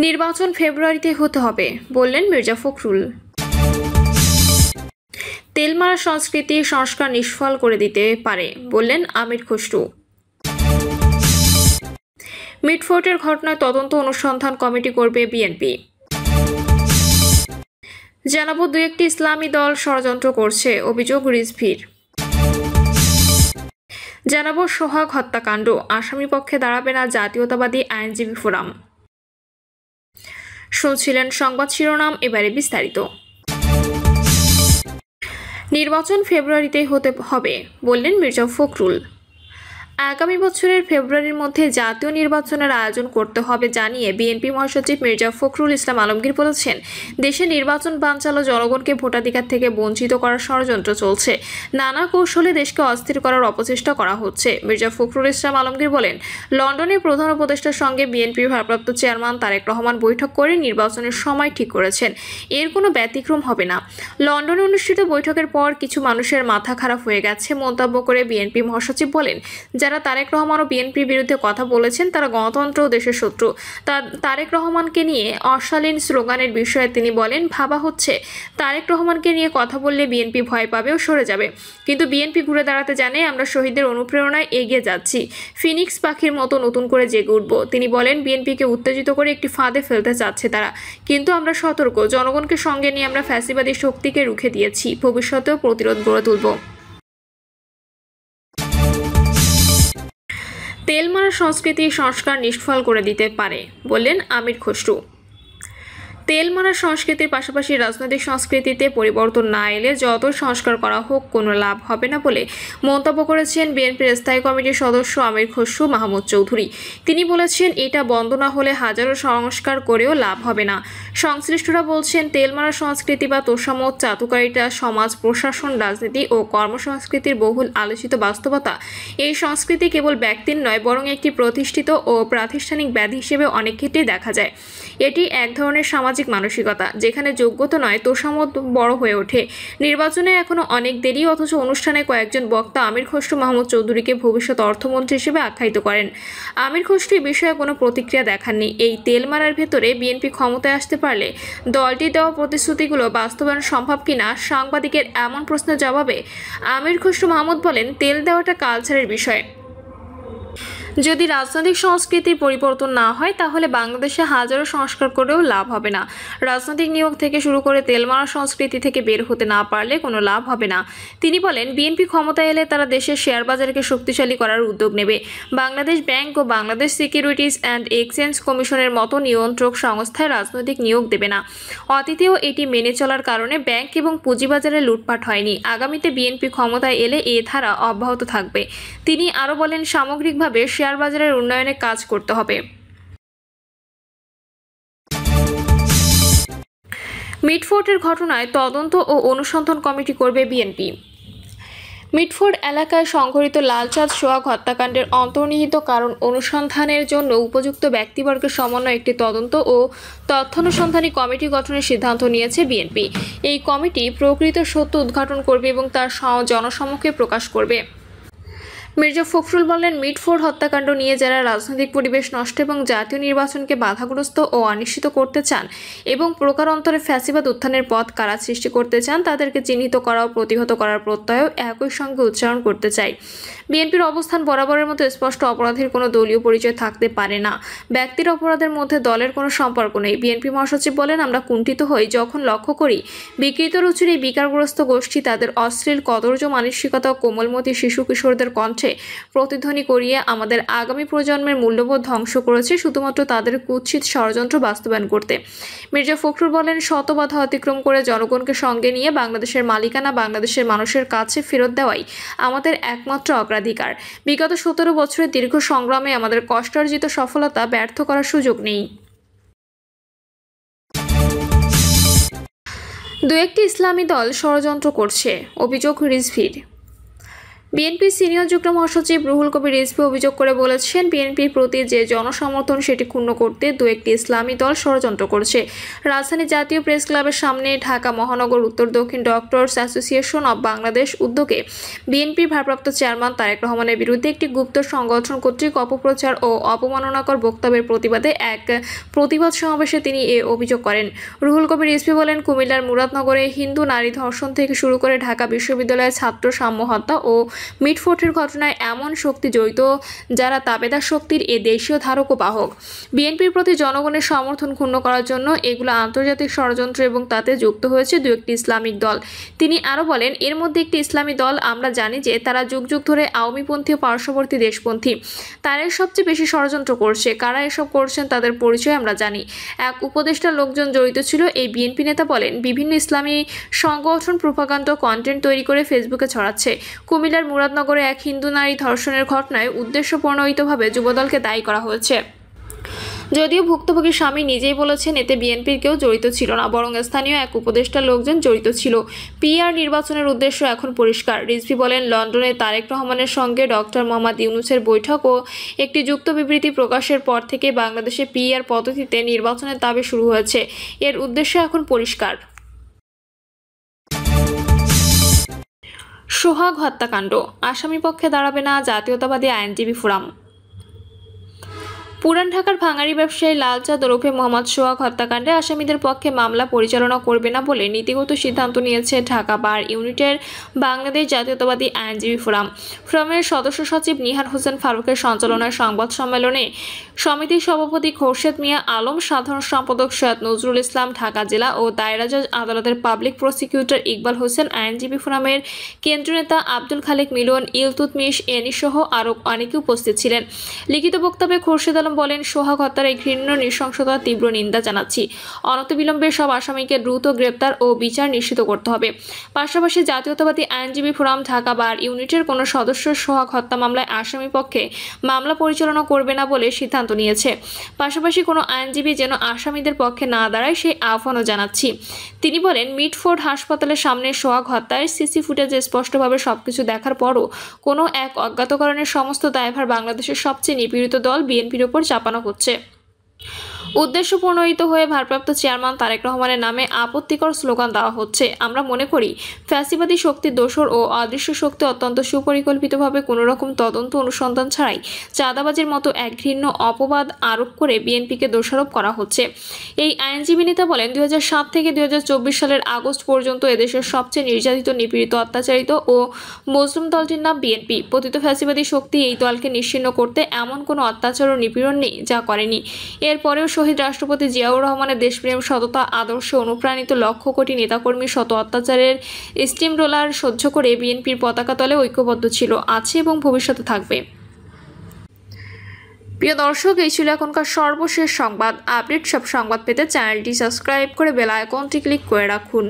নির্বাচন ফেব্রুয়ারিতে হতে হবে বললেন মির্জা ফখরুল। তেলমারা সংস্কৃতি সংস্কার নিষ্ফল করে দিতে পারে বললেন আমির খসরু। মিটফোর্টের ঘটনায় তদন্ত অনুসন্ধান কমিটি করবে বিএনপি। জানাবো দু একটি ইসলামী দল ষড়যন্ত্র করছে, অভিযোগ রিজভির। জানাবো সোহাগ হত্যাকাণ্ড, আসামি পক্ষে দাঁড়াবে না জাতীয়তাবাদী আইনজীবী ফোরাম। শুনছিলেন সংবাদ শিরোনাম, এবারে বিস্তারিত। নির্বাচন ফেব্রুয়ারিতে হতে হবে বললেন মির্জা ফখরুল। আগামী বছরের ফেব্রুয়ারির মধ্যে জাতীয় নির্বাচনের আয়োজন করতে হবে জানিয়ে বিএনপি মহাসচিব মির্জা ফখরুল ইসলাম আলমগীর বলেছেন, দেশে নির্বাচন বানচাল জনগণকে ভোটাধিকার থেকে বঞ্চিত করার ষড়যন্ত্র চলছে, নানা কৌশলে দেশকে অস্থির করার অপচেষ্টা করা হচ্ছে। মির্জা ফখরুল ইসলাম আলমগীর বলেন, লন্ডনে প্রধান উপদেষ্টার সঙ্গে বিএনপির ভারপ্রাপ্ত চেয়ারম্যান তারেক রহমান বৈঠক করে নির্বাচনের সময় ঠিক করেছেন, এর কোনো ব্যতিক্রম হবে না। লন্ডনে অনুষ্ঠিত বৈঠকের পর কিছু মানুষের মাথা খারাপ হয়ে গেছে মন্তব্য করে বিএনপি মহাসচিব বলেন, যারা তারেক রহমান ও বিএনপির বিরুদ্ধে কথা বলেছেন তারা গণতন্ত্র ও দেশের শত্রু। তারেক রহমানকে নিয়ে অশালীন স্লোগানের বিষয়ে তিনি বলেন, ভাবা হচ্ছে তারেক রহমানকে নিয়ে কথা বললে বিএনপি ভয় পাবে ও সরে যাবে, কিন্তু বিএনপি ঘুরে দাঁড়াতে জানে আমরা শহীদদের অনুপ্রেরণায় এগিয়ে যাচ্ছি, ফিনিক্স পাখির মতো নতুন করে জেগে উঠব। তিনি বলেন, বিএনপিকে উত্তেজিত করে একটি ফাঁদে ফেলতে চাচ্ছে তারা, কিন্তু আমরা সতর্ক, জনগণকে সঙ্গে নিয়ে আমরা ফ্যাসিবাদী শক্তিকে রুখে দিয়েছি, ভবিষ্যতেও প্রতিরোধ গড়ে তুলব। তেলমারা সংস্কৃতি সংস্কার নিষ্ফল করে দিতে পারে বললেন আমির খসরু। তেলমারা সংস্কৃতির পাশাপাশি রাজনৈতিক সংস্কৃতিতে পরিবর্তন না এলে যত সংস্কার করা হোক কোনো লাভ হবে না বলে মন্তব্য করেছেন বিএনপির স্থায়ী কমিটির সদস্য আমির খসরু মাহমুদ চৌধুরী। তিনি বলেছেন, এটা বন্ধ না হলে হাজারো সংস্কার করেও লাভ হবে না। সংশ্লিষ্টরা বলছেন, তেলমারা সংস্কৃতি বা তোষামত চাতুকারিতা সমাজ, প্রশাসন, রাজনীতি ও কর্মসংস্কৃতির বহুল আলোচিত বাস্তবতা। এই সংস্কৃতি কেবল ব্যক্তির নয়, বরং একটি প্রতিষ্ঠিত ও প্রাতিষ্ঠানিক ব্যাধি হিসেবে অনেক ক্ষেত্রেই দেখা যায়। এটি এক ধরনের সামাজিক মানসিকতা, যেখানে যোগ্যতা নয় তোষামত বড় হয়ে ওঠে। নির্বাচনে এখনো অনেক দেরি, অথচ অনুষ্ঠানে কয়েকজন বক্তা আমির খসরু মাহমুদ চৌধুরীকে ভবিষ্যৎ অর্থমন্ত্রী হিসেবে আখ্যায়িত করেন। আমির খসরু এই বিষয়ে কোনো প্রতিক্রিয়া দেখাননি। এই তেলমারার ভেতরে বিএনপি ক্ষমতায় আসতে পারলে দলটির দেওয়া প্রতিশ্রুতিগুলো বাস্তবায়ন সম্ভব কিনা সাংবাদিকের এমন প্রশ্নের জবাবে আমির খসরু মাহমুদ বলেন, তেল দেওয়াটা কালচারের বিষয়। যদি রাজনৈতিক সংস্কৃতির পরিবর্তন না হয় তাহলে বাংলাদেশে হাজারো সংস্কার করেও লাভ হবে না। রাজনৈতিক নিয়োগ থেকে শুরু করে তেলমারা সংস্কৃতি থেকে বের হতে না পারলে কোনো লাভ হবে না। তিনি বলেন, বিএনপি ক্ষমতায় এলে তারা দেশের শেয়ার বাজারকে শক্তিশালী করার উদ্যোগ নেবে। বাংলাদেশ ব্যাংক ও বাংলাদেশ সিকিউরিটিজ অ্যান্ড এক্সচেঞ্জ কমিশনের মতো নিয়ন্ত্রক সংস্থায় রাজনৈতিক নিয়োগ দেবে না। অতীতেও এটি মেনে চলার কারণে ব্যাংক এবং পুঁজিবাজারে লুটপাট হয়নি। আগামীতে বিএনপি ক্ষমতায় এলে এ ধারা অব্যাহত থাকবে। তিনি আরও বলেন, সামগ্রিকভাবে শেয়ার বাজারের উন্নয়নে কাজ করতে হবে। মিটফোর্টের ঘটনায় তদন্ত ও অনুসন্ধান কমিটি করবে বিএনপি। মিটফোর্ট এলাকায় সংঘটিত লালচাঁদ সোহাগ হত্যাকাণ্ডের অন্তর্নিহিত কারণ অনুসন্ধানের জন্য উপযুক্ত ব্যক্তিবর্গের সমন্বয়ে একটি তদন্ত ও তথ্যানুসন্ধানী কমিটি গঠনের সিদ্ধান্ত নিয়েছে বিএনপি। এই কমিটি প্রকৃত সত্য উদ্ঘাটন করবে এবং তার জনসমক্ষে প্রকাশ করবে। মির্জা ফখরুল বলেন, মিটফোর্ট হত্যাকাণ্ড নিয়ে যারা রাজনৈতিক পরিবেশ নষ্ট এবং জাতীয় নির্বাচনকে বাধাগ্রস্ত ও অনিশ্চিত করতে চান এবং প্রকারান্তরে ফ্যাসিবাদ উত্থানের পথ কারা সৃষ্টি করতে চান তাদেরকে চিহ্নিত করা ও প্রতিহত করার প্রত্যয় একই সঙ্গে উচ্চারণ করতে চাই। বিএনপির অবস্থান বরাবরের মতো স্পষ্ট, অপরাধীর কোনো দলীয় পরিচয় থাকতে পারে না। ব্যক্তির অপরাধের মধ্যে দলের কোনো সম্পর্ক নেই। বিএনপি মহাসচিব বলেন, আমরা কুণ্ঠিত হই যখন লক্ষ্য করি বিকৃত রুচির এই বিকারগ্রস্ত গোষ্ঠী তাদের অশ্লীল কদর্য মানসিকতা ও কোমলমতি শিশু কিশোরদের কণ্ঠে প্রতিধ্বনি করিয়ে আমাদের আগামী প্রজন্মের মূল্যবোধ ধ্বংস করেছে শুধুমাত্র তাদের কুৎসিত ষড়যন্ত্র বাস্তবায়ন করতে। মির্জা ফখরুল বলেন, শত বাধা অতিক্রম করে জনগণকে সঙ্গে নিয়ে বাংলাদেশের মালিকানা বাংলাদেশের মানুষের কাছে ফেরত দেওয়াই আমাদের একমাত্র অগ্রাধিকার। বিগত 17 বছরের দীর্ঘ সংগ্রামে আমাদের কষ্টার্জিত সফলতা ব্যর্থ করার সুযোগ নেই। দু একটি ইসলামী দল ষড়যন্ত্র করছে, অভিযোগ রিজভির। বিএনপির সিনিয়র যুগ্ম মহাসচিব রুহুল কবির রিজভী অভিযোগ করে বলেছেন, বিএনপির প্রতি যে জনসমর্থন সেটি ক্ষুণ্ণ করতে দু একটি ইসলামী দল ষড়যন্ত্র করছে। রাজধানী জাতীয় প্রেস ক্লাবের সামনে ঢাকা মহানগর উত্তর দক্ষিণ ডক্টরস অ্যাসোসিয়েশন অব বাংলাদেশ উদ্যোগে বিএনপির ভারপ্রাপ্ত চেয়ারম্যান তারেক রহমানের বিরুদ্ধে একটি গুপ্ত সংগঠন কর্তৃক অপপ্রচার ও অবমাননাকর বক্তব্যের প্রতিবাদে এক প্রতিবাদ সমাবেশে তিনি এ অভিযোগ করেন। রুহুল কবির রিজভী বলেন, কুমিল্লার মুরাদনগরে হিন্দু নারী ধর্ষণ থেকে শুরু করে ঢাকা বিশ্ববিদ্যালয়ের ছাত্র সাম্য হত্যা ও মিটফোর্টের ঘটনায় এমন শক্তি জড়িত যারা তাবেদার শক্তির এ দেশীয় ধারক ও বাহক। বিএনপির প্রতি জনগণের সমর্থন ক্ষুণ্ণ করার জন্য এগুলো আন্তর্জাতিক ষড়যন্ত্র এবং তাতে যুক্ত হয়েছে দু একটি ইসলামিক দল। তিনি আরও বলেন, এর মধ্যে একটি ইসলামী দল আমরা জানি যে তারা যুগ যুগ ধরে আওয়ামীপন্থী ও পার্শ্ববর্তী দেশপন্থী। তারাই সবচেয়ে বেশি ষড়যন্ত্র করছে। কারা এসব করছেন তাদের পরিচয় আমরা জানি। এক উপদেষ্টা লোকজন জড়িত ছিল। এই বিএনপি নেতা বলেন, বিভিন্ন ইসলামী সংগঠন প্রোপাগান্ডা কন্টেন্ট তৈরি করে ফেসবুকে ছড়াচ্ছে। কুমিল্লার মুরাদনগরে এক হিন্দু নারী ধর্ষণের ঘটনায় উদ্দেশ্যপ্রণোদিতভাবে যুবদলকে দায়ী করা হয়েছে। যদিও ভুক্তভোগী স্বামী নিজেই বলেছেন এতে বিএনপির কেউ জড়িত ছিল না, বরং স্থানীয় এক উপদেষ্টা লোকজন জড়িত ছিল। পিআর নির্বাচনের উদ্দেশ্য এখন পরিষ্কার। রিজভী বলেন, লন্ডনে তারেক রহমানের সঙ্গে ডক্টর মোহাম্মদ ইউনূসের বৈঠক ও একটি যুক্ত বিবৃতি প্রকাশের পর থেকে বাংলাদেশে পিআর পদ্ধতিতে নির্বাচনের দাবি শুরু হয়েছে। এর উদ্দেশ্য এখন পরিষ্কার। সোহাগ হত্যাকাণ্ড, আসামি পক্ষে দাঁড়াবে না জাতীয়তাবাদী আইনজীবী ফোরাম। পুরান ঢাকার ভাঙাড়ি ব্যবসায়ী লালচাঁদ ওরফে মোহাম্মদ সোহাগ হত্যাকাণ্ডে আসামিদের পক্ষে মামলা পরিচালনা করবে না বলে নীতিগত সিদ্ধান্ত নিয়েছে ঢাকা বার ইউনিটের বাংলাদেশ জাতীয়তাবাদী আইনজীবী ফোরাম। ফোরামের সদস্য সচিব নিহার হোসেন ফারুকের সঞ্চালনায় সংবাদ সম্মেলনে সমিতির সভাপতি খোরশেদ মিয়া আলম, সাধারণ সম্পাদক সৈয়দ নজরুল ইসলাম, ঢাকা জেলা ও দায়রা জজ আদালতের পাবলিক প্রসিকিউটর ইকবাল হোসেন, আইনজীবী ফোরামের কেন্দ্রীয় নেতা আব্দুল খালেক মিলন, ইলতুৎমিশ এনি সহ আরও অনেকে উপস্থিত ছিলেন। লিখিত বক্তব্যে খোরশেদ বলেন, সোহাগ হত্যার এই ঘৃণ্য নৃশংসতার তীব্র নিন্দা জানাচ্ছি। অনতিবিলম্বে সব আসামিকে দ্রুত গ্রেপ্তার ও বিচার নিশ্চিত করতে হবে। পাশাপাশি জাতীয়তাবাদী আইনজীবী ফোরাম ঢাকা বার ইউনিটের কোনো সদস্য সোহাগ হত্যা মামলায় আসামি পক্ষে মামলা পরিচালনা করবে না বলে সিদ্ধান্ত নিয়েছে। পাশাপাশি কোনো আইনজীবী যেন আসামিদের পক্ষে না দাঁড়ায় সেই আহ্বানও জানাচ্ছি। তিনি বলেন, মিটফোর্ড হাসপাতালের সামনে সোহাগ হত্যার সিসি ফুটেজে স্পষ্টভাবে সবকিছু দেখার পরও কোনো এক অজ্ঞাত কারণে সমস্ত দায়ভার বাংলাদেশের সবচেয়ে নিপীড়িত দল বিএনপির ওপর চাপানো হচ্ছে। উদ্দেশ্যপ্রণোদিত হয়ে ভারপ্রাপ্ত চেয়ারম্যান তারেক রহমানের নামে আপত্তিকর স্লোগান দেওয়া হচ্ছে। আমরা মনে করি ফ্যাসিবাদী শক্তির দোসর ও অদৃশ্য শক্তি অত্যন্ত সুপরিকল্পিতভাবে কোনোরকম তদন্ত অনুসন্ধান ছাড়াই চাঁদাবাজির মতো এক ঘৃণ্য অপবাদ আরোপ করে বিএনপিকে দোষারোপ করা হচ্ছে। এই আইনজীবী নেতা বলেন, 2007 থেকে 2024 সালের আগস্ট পর্যন্ত এদেশের সবচেয়ে নির্যাতিত, নিপীড়িত, অত্যাচারিত ও মজলুম দলটির নাম বিএনপি। পতিত ফ্যাসিবাদী শক্তি এই দলকে নিশ্চিহ্ন করতে এমন কোনো অত্যাচার ও নিপীড়ন নেই যা করেনি। এরপরেও শহীদ রাষ্ট্রপতি জিয়াউর রহমানের দেশপ্রেম, সততা, আদর্শে অনুপ্রাণিত লক্ষ কোটি নেতাকর্মী শত অত্যাচারের স্টিম রোলার সহ্য করে বিএনপির পতাকা তলে ঐক্যবদ্ধ ছিল, আছে এবং ভবিষ্যতে থাকবে। প্রিয় দর্শক, এই ছিল এখনকার সর্বশেষ সংবাদ আপডেট। সব সংবাদ পেতে চ্যানেলটি সাবস্ক্রাইব করে বেল আইকনটি ক্লিক করে রাখুন।